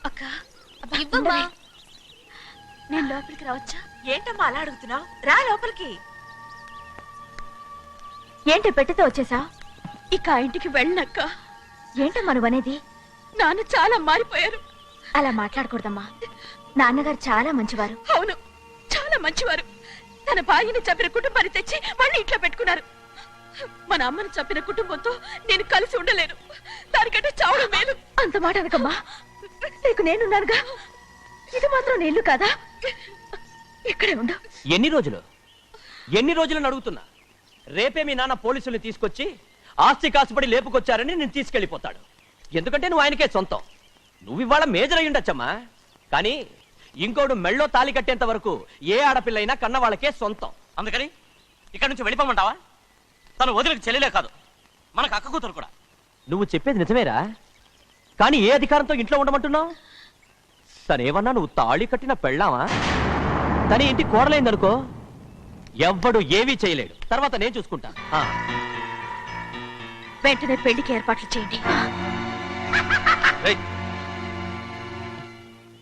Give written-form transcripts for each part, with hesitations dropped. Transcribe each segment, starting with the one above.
అక్క ఇవ్వమ్మా. నేను లోపలికి రావచ్చా? ఏంటమ్మా అలా అడుగుతున్నావు? రా లోపలికి. ఏంటి పెట్టితే వచ్చేసా? ఇక ఆ ఇంటికి వెళ్ళనక్క. ఏంటమ్మా నువ్వు అనేది? నాన్న చాలా మారిపోయారు. అలా మాట్లాడకూడదమ్మా. నాన్నగారు చాలా మంచివారు. అవును, చాలా మంచివారు. తన భార్యని చంపిన కుటుంబాన్ని తెచ్చి మళ్ళీ ఇంట్లో పెట్టుకున్నారు. మన అమ్మని చంపిన కుటుంబంతో నేను కలిసి ఉండలేను. దానికంటే చావడం మేలు. అంత మాట అనకమ్మా. నీకు నేనున్నానుగా. ఇది మాత్రం నీళ్ళు కాదా? ఇక్కడే ఉండు. ఎన్ని రోజులు అడుగుతున్నా. రేపే మీ నాన్న పోలీసుల్ని తీసుకొచ్చి ఆస్తి కాసుపడి లేపుకొచ్చారని నేను తీసుకెళ్లిపోతాడు. ఎందుకంటే నువ్వు ఆయనకే సొంతం. నువ్వు ఇవాళ మేజర్ అయి ఉండొచ్చమ్మా, కానీ ఇంకోడు మెళ్ళో తాలి కట్టేంత వరకు ఏ ఆడపిల్లైనా కన్న వాళ్ళకే సొంతం. అందుకని ఇక్కడి నుంచి వెళ్ళిపోమంటావా? తను వదిలికి చెల్లెలే కాదు, మనకు అక్క కూతురు కూడా. నువ్వు చెప్పేది నిజమేరా, కానీ ఏ అధికారంతో ఇంట్లో ఉండమంటున్నావు? తనేమన్నా నువ్వు తాళి కట్టిన పెళ్ళావా? తన ఇంటి కోడలైందనుకో, ఎవ్వడు ఏమీ చేయలేడు. తర్వాత నేను చూసుకుంటా. వెంటనే పెళ్లికి ఏర్పాట్లు చేయండి.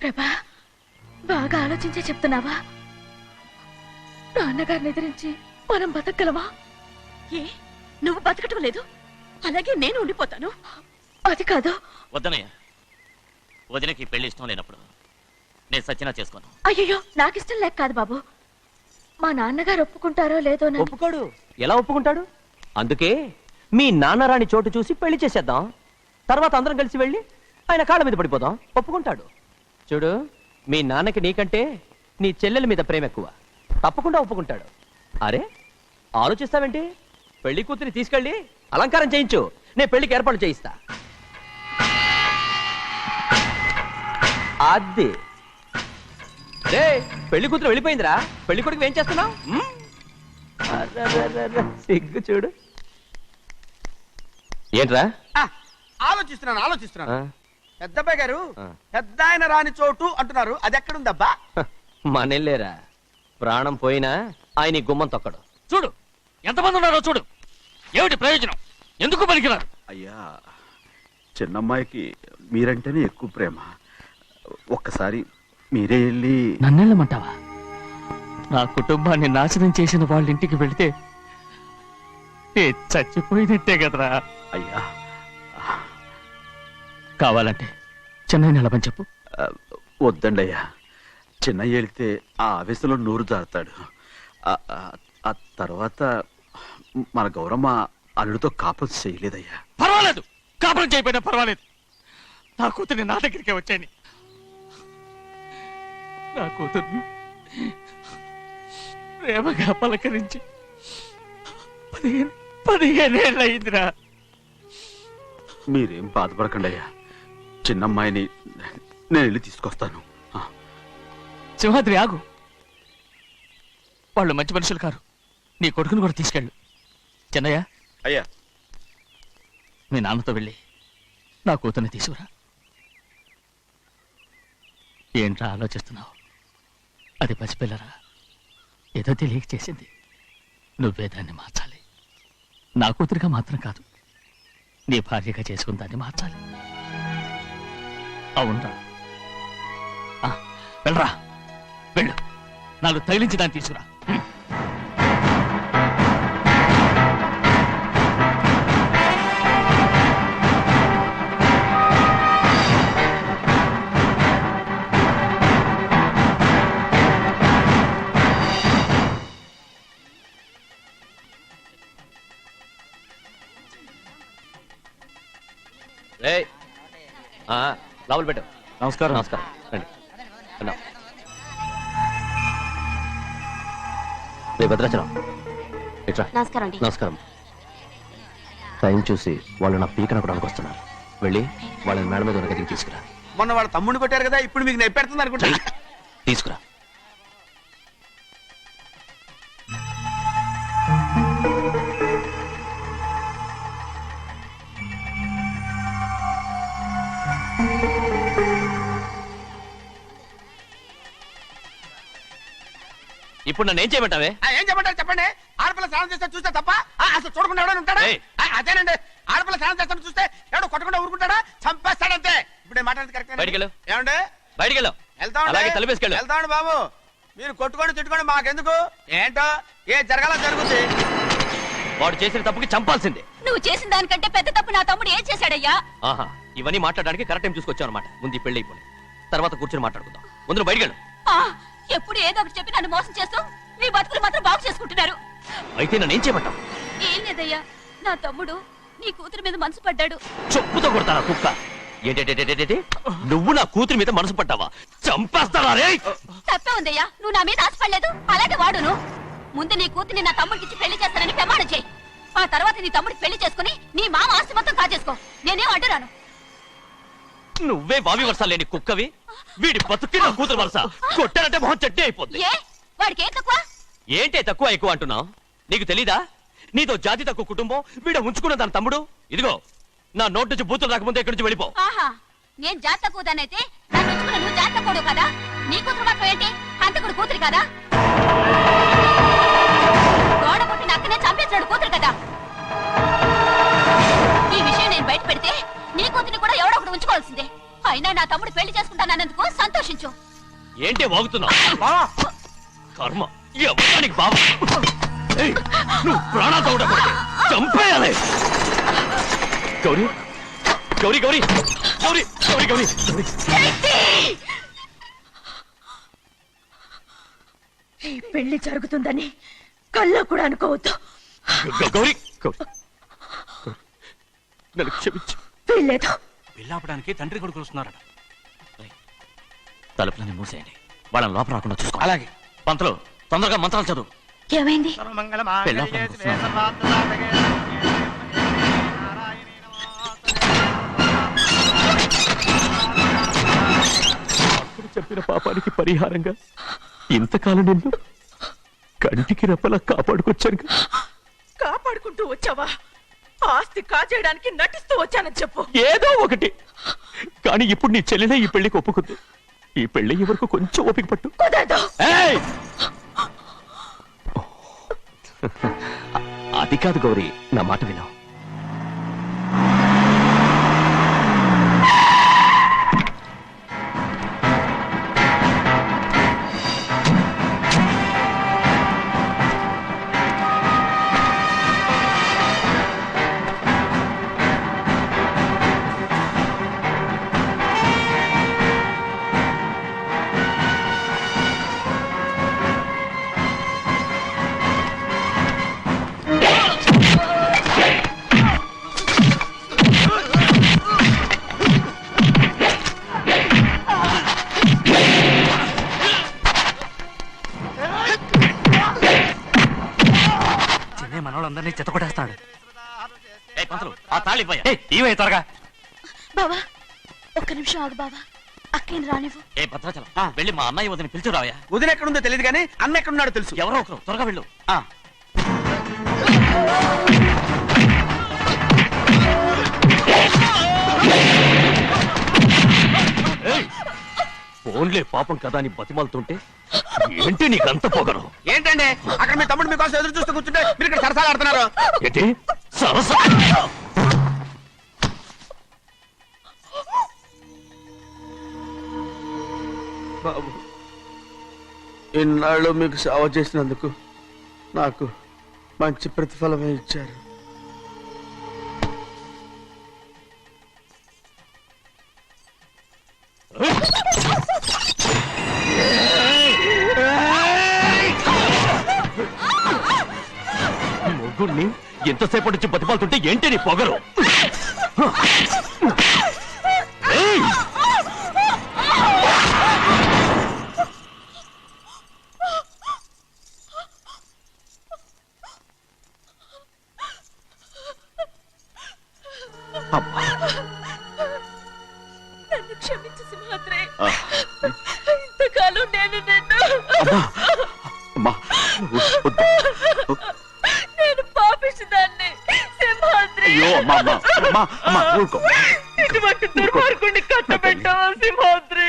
ప్రభా, బాగా ఆలోచించే చెప్తున్నావా? నాన్నగారిని ఎదిరించి మనం బతకగలవా? ఏ, నువ్వు బతకటం లేదు, అలాగే నేను ఉండిపోతాను. అది కాదు. వద్దనయ్య, వదినకి పెళ్లి ఇష్టం లేనప్పుడు నేను సచ్చినా చేసుకోను. అయ్యో, నాకిష్టం లేక కాదు బాబు. మా నాన్నగారు ఒప్పుకుంటారో లేదో. ఒప్పుకోడు. ఎలా ఒప్పుకుంటాడు? అందుకే మీ నాన్నరాని చోటు చూసి పెళ్లి చేసేద్దాం. తర్వాత అందరం కలిసి వెళ్ళి ఆయన కాళ్ళ మీద పడిపోదాం. ఒప్పుకుంటాడు. చూడు, మీ నాన్నకి నీకంటే నీ చెల్లెల మీద ప్రేమ ఎక్కువ. తప్పకుండా ఒప్పుకుంటాడు. అరే, ఆలోచిస్తావేంటి? పెళ్లి కూతురి తీసుకెళ్ళి అలంకారం చేయించు, నేను పెళ్లికి ఏర్పాటు చేయిస్తా. అది రే, పెళ్లి కూతురు వెళ్ళిపోయిందిరా. పెళ్లి కొడుకు ఏం చేస్తున్నావు? సిగ్గు చూడు. ఏంట్రా? ఆలోచిస్తున్నాను. పెద్దబ్బాయి గారు పెద్ద ఆయన రాని చోటు అంటున్నారు, అది ఎక్కడుందబ్బా? మనెళ్ళేరా, ప్రాణం పోయినా ఆయన గుమ్మం తొక్కడు. చూడు ఎంతమంది ఉన్నారో చూడు. ఏమిటి ప్రయోజనం? ఎందుకు పనికిరారు? అయ్యా, చిన్నమ్మాయికి మీరంటేనే ఎక్కువ ప్రేమ. ఒక్కసారి మీరే వెళ్ళి. నన్నెళ్ళమంటావా? నా కుటుంబాన్ని నాశనం చేసిన వాళ్ళ ఇంటికి వెళితే చచ్చిపోయినట్టే కదరా. అయ్యా, కావాలంటే చెన్నై నిలబని చెప్పు. వద్దండి అయ్యా, చిన్నయ్య వెళితే ఆ ఆవేశంలో నూరు జారుతాడు. ఆ తర్వాత మన గౌరమ్మ అల్లుడితో కాపురం చేయలేదయ్యా. పర్వాలేదు, కాపురం చేయకపోయినా పర్వాలేదు. నా కూతుర్ని నా దగ్గరికే వచ్చాయని. నా కూతుర్ని ప్రేమగా పలకరించి 15 ఏళ్ళు అయిందిరా. మీరేం బాధపడకండి అయ్యా, చిన్నమ్మాయిని నేను వెళ్ళి తీసుకొస్తాను. సింహాద్రి ఆగు. వాళ్ళు మంచి మనుషులు కారు. నీ కొడుకుని కూడా తీసుకెళ్ళు. చెన్నయ్య, అయ్యా, మీ నాన్నతో వెళ్ళి నా కూతుర్ని తీసుకురా. ఏంట్రా ఆలోచిస్తున్నావు? అది పసిపిల్లరా, ఏదో తెలియక చేసింది. నువ్వే దాన్ని మార్చాలి. నా కూతురిగా మాత్రం కాదు, నీ భార్యగా చేసుకుని దాన్ని మార్చాలి. అవునరా, వెళ్ళరా, వెళ్ళు. నాలుగు తగిలించి దాన్ని తీసుకురా. లోపల పెట్టు. నమస్కారం. నమస్కారం. రండి. భద్రాచలం ఇట్రా. నమస్కారం. నమస్కారం. టైం చూసి వాళ్ళు నా పీకన కూడా వస్తున్నారు. వెళ్ళి వాళ్ళని మేడ మీద ఉన్న గదికి తీసుకురా. మొన్న వాళ్ళ తమ్ముడిని కొట్టారు కదా, ఇప్పుడు మీకు నెప్పెడుతుంది అనుకుంటా. తీసుకురా. ఇప్పుడు నన్ను ఏం చేయమంటావే? ఏం చెప్పంటారు చెప్పండి. ఆడపిల్ల స్నానం చేస్తే చూస్తే తప్ప అసలు చూడకుండా ఎవడైనా ఉంటాడా? ఏయ్. అదేనండి, ఆడపిల్ల స్నానం చేస్తాను చూస్తే ఎవడు కొట్టకుండా ఊరుకుంటాడా? చంపేస్తాడంతే. ఇప్పుడు నేను మాట్లాడేది కరెక్ట్ బయటికెళ్ళు. ఏమండి? బయటికెళ్ళు. అలాగే తలపేసుకెళ్ళు. వెళ్తామండి బాబు. మీరు కొట్టుకొని తిట్టుకోండి, మాకెందుకు? ఏంటో ఏ జరగాల జరుగుతుంది. వాడు చేసిన తప్పుకి చంపాల్సిందే. నువ్వు చేసిన దానికంటే పెద్ద తప్పు నా తమ్ముడు ఏం చేశాడయ్యా? ఆహా, ఇవన్నీ మాట్లాడడానికి కరెక్ట్ టైం చూసుకొచ్చావు అనమాట. ముందు ఈ పెళ్లి అయిపోయి తర్వాత కూర్చొని మాట్లాడుకుందాం. ముందు నువ్వు బయటికెళ్ళు. ఎప్పుడు ఏదో ఒకటి చెప్పి నన్ను మోసం చేస్తూ మీ బతుకులు మాత్రం బాగు చేసుకుంటున్నారు. అయితే నన్ను ఏం చేయమంటావు? ఏం లేదయ్యా, నా తమ్ముడు నీ కూతురు మీద మనసు పడ్డాడు. చెప్పుతో కొడతారా కుక్క? ఏంటేటేటేటేటే నువ్వు నా కూతురి మీద మనసు పడ్డావా? చంపేస్తావా రే? తప్పే ఉందయ్యా, నువ్వు నా మీద ఆశపడలేదు, అలాగే వాడును. ముందు నీ కూతుర్ని నా తమ్ముడికి పెళ్లి చేస్తానని ప్రమాణం చేయి. ఆ తర్వాత నీ తమ్ముడికి పెళ్లి చేసుకుని నీ మామ ఆస్తి మొత్తం కాజేసుకో. నేనేం అడ్డురాను. నువ్వే బావి వరుస లేని కుక్కవి. వీడి బతుక్కి నా కూతురు వరుస. కొట్టానంటే మొహం చెడ్డే అయిపోద్ది. ఏ వాడికి ఏం తక్కువ? ఏంటే తక్కువ ఎక్కువ అంటున్నావు? నీకు తెలీదా? నీతో జాతి తక్కువ కుటుంబం వీడ ఉంచుకున్న దాని తమ్ముడు. ఇదిగో నా నోటి నుంచి బూతులు రాకముందే ఇక్కడి నుంచి వెళ్ళిపో. ఆహా, నేను జాత కూదానైతే నన్ను ఉంచుకున్న నువ్వు జాత కూడు కదా. నీ కూతురు మాత్రం ఏంటి, హంతకుడు కూతురు కదా. గోడ పుట్టిన అక్కనే చంపేశాడు కూతురు కదా. ఈ విషయం నేను బయట పెడితే నీ కూతురిని కూడా ఎవడో ఒకటి ఉంచుకోవాల్సిందే. అయినా నా తమ్ముడు పెళ్లి చేసుకుంటానన్నందుకు సంతోషించు. ఏంటే వాగుతున్నావు? కర్మ ఎవరికి బాబా. నువ్వు ప్రాణాలతో ఉండకూడదు, చంపేయాలి. గౌరీ గౌరీ గౌరీ గౌరీ గౌరీ గౌరీ ఈ పెళ్లి జరుగుతుందని కల్లో కూడా అనుకోవద్దు. గౌరీ గౌరీ నన్ను క్షమించు. వీల్లేదు. పెళ్ళాపడానికి తండ్రి కొడుకులు వస్తున్నారట. తలుపులని మూసేయండి, వాళ్ళని లోపల రాకుండా చూసుకో. అలాగే. పంతులు తొందరగా మంత్రాలు చదువు. ఏమైంది? అప్పుడు చెప్పిన పాపానికి పరిహారంగా ఇంతకాలం నిన్ను కంటికి రెప్పలా కాపాడుకొచ్చాను. కాపాడుకుంటూ వచ్చావా? ఆస్తి కాజేయడానికి నటిస్తూ వచ్చానని చెప్పు. ఏదో ఒకటి. కానీ ఇప్పుడు నీ చెల్లెలే ఈ పెళ్లికి ఒప్పుకుంది. ఈ పెళ్లి వరకు కొంచెం ఓపిక పట్టు. కుదరదు. ఏయ్! అది కాదు గౌరీ, నా మాట విను. మనోళ్ళందరినీ చెత్తకొట్టేస్తాడు. ఆ తాళి ఇవ్వయ్యా. ఇవే త్వరగా. బావా ఒక్క నిమిషం ఆగు బావా, అక్కేం రానివ్వు. ఏ భద్రాచలం, వెళ్ళి మా అన్నయ్య వదిన పిలిచిరావయ్యా. వదిన ఎక్కడుందో తెలియదు కానీ అన్న ఎక్కడున్నాడో తెలుసు. ఎవరో ఒకరు త్వరగా వెళ్ళు. ఫోన్లే పాపం కదా అని బతిమాలుతుంటే ఏంటి నీకంత పొగరు? ఏంటండి అక్కడ మీ తమ్ముడు మీకోసం ఎదురు చూస్తూ కూర్చుంటే మీరు ఇక్కడ సరసాలు ఆడుతున్నారు. ఏంటి సరస? బాబు, ఇన్నాళ్ళు మీకు సేవ చేసినందుకు నాకు మంచి ప్రతిఫలమే ఇచ్చారు. మొగుణ్ణి ఎంతసేపటి నుంచి బతిమాలుతుంటే ఏంటి నీ పొగరు? నన్ను క్షమించు సింహాద్రి. ఇంతకాలం నేను నిన్ను నేను పాపిస్తుదాన్ని సింహాద్రి. ఇటువంటి దుర్మార్గుడిని కట్టబెట్టావా సింహాద్రి?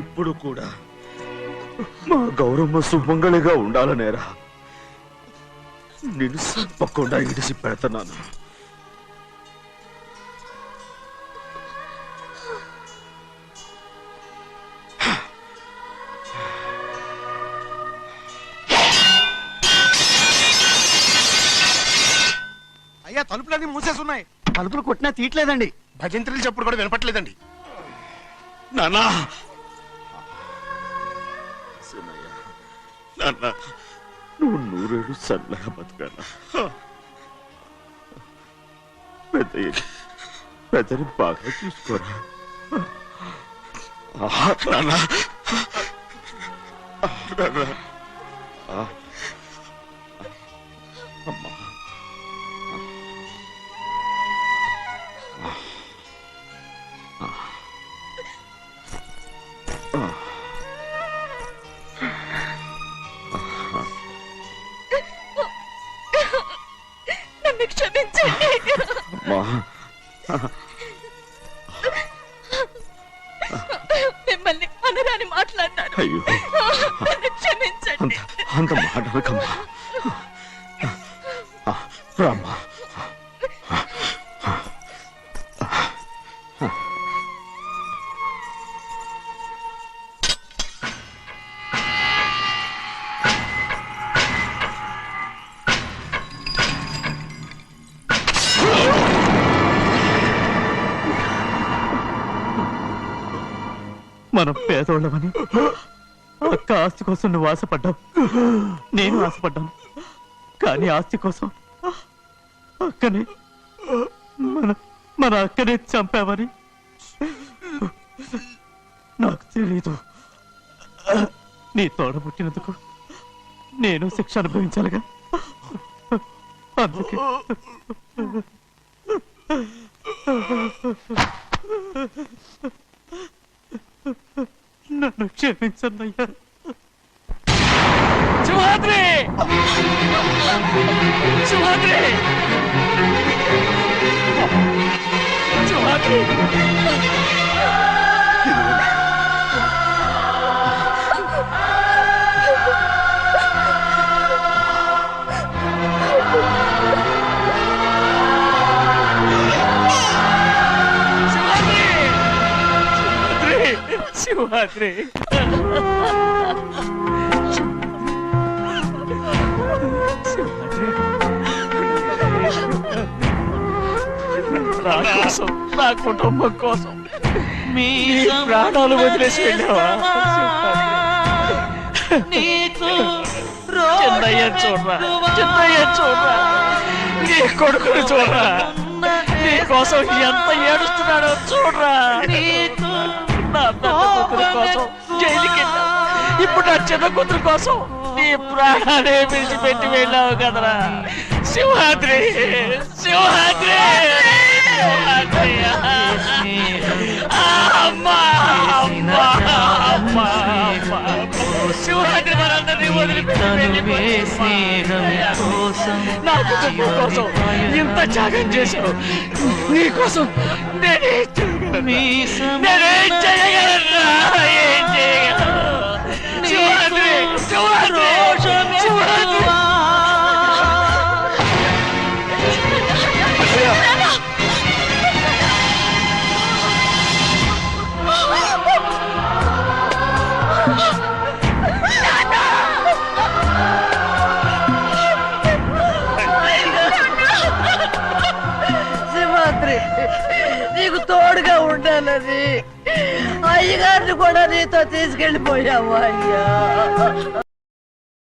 ఇప్పుడు కూడా మా గౌరమ్మ సుమంగళిగా ఉండాలనేరా నేను తప్పకుండా ఇడిసి పెడతాను. అయ్యా తలుపులన్నీ మూసేసున్నాయి. తలుపులు కొట్టినా తీయట్లేదండి. భజంత్రులు చెప్పుడు కూడా వినపట్లేదండి. నాన్నా సినయ్య, నాన్న నువ్వు 100 ఏళ్ళు చల్లగా బతకాల. పెద్దని బాగా చూసుకోరా నాన్న. అమ్మా నన్ను క్షమించండి. మిమ్మల్ని అనరాని మాట్లాడినాను. అయ్యో నన్ను క్షమించండి. అంత మాటలకమ్మా. రామ్మా. మనం పేదోళ్ళమని అక్క ఆస్తి కోసం నువ్వు ఆశపడ్డావు, నేను ఆశపడ్డాను. కానీ ఆస్తి కోసం అక్కనే మన అక్కనే చంపావని నాకు తెలీదు. నీ తోడ పుట్టినందుకు నేను శిక్ష అనుభవించాలిగా. అందుకే నన్ను క్షమించన్నయ్యా. శివాద్రి, శివాద్రి, శివాద్రి. శివాద్రి, నా కోసం, నా కుటుంబం కోసం మీ ప్రాణాలు వదిలేసి వెళ్ళావా? చిన్నయ్య చూడరా, చిన్నయ్య చూడరా, నీ కొడుకుని చూడరా, నీ కోసం ఎంత ఏడుస్తున్నాడో చూడరా. నా పెద్ద కూతురు కోసం జైలుకి వెళ్ళావు, ఇప్పుడు నా చిన్న కూతురు కోసం నీ ప్రాణాలే విడిచిపెట్టి వెళ్ళావు కదరా. సింహాద్రి, సింహాద్రి, సింహాద్రి. అమ్మా, అమ్మా, అమ్మా, అమ్మా. సింహాద్రి మనందరినీ వదిలిపెట్టి నా కుటుంబం కోసం ఇంత త్యాగం చేశావు. నీ కోసం నేనేం చేయగలను, ఏం చేయగలను? శివాద్రి, శివాద్రి, శివాద్రి. సింహాద్రి, నీకు తోడుగా ఉండాలని అయ్యగారిని కూడా నీతో తీసుకెళ్ళిపోయావు అయ్యా.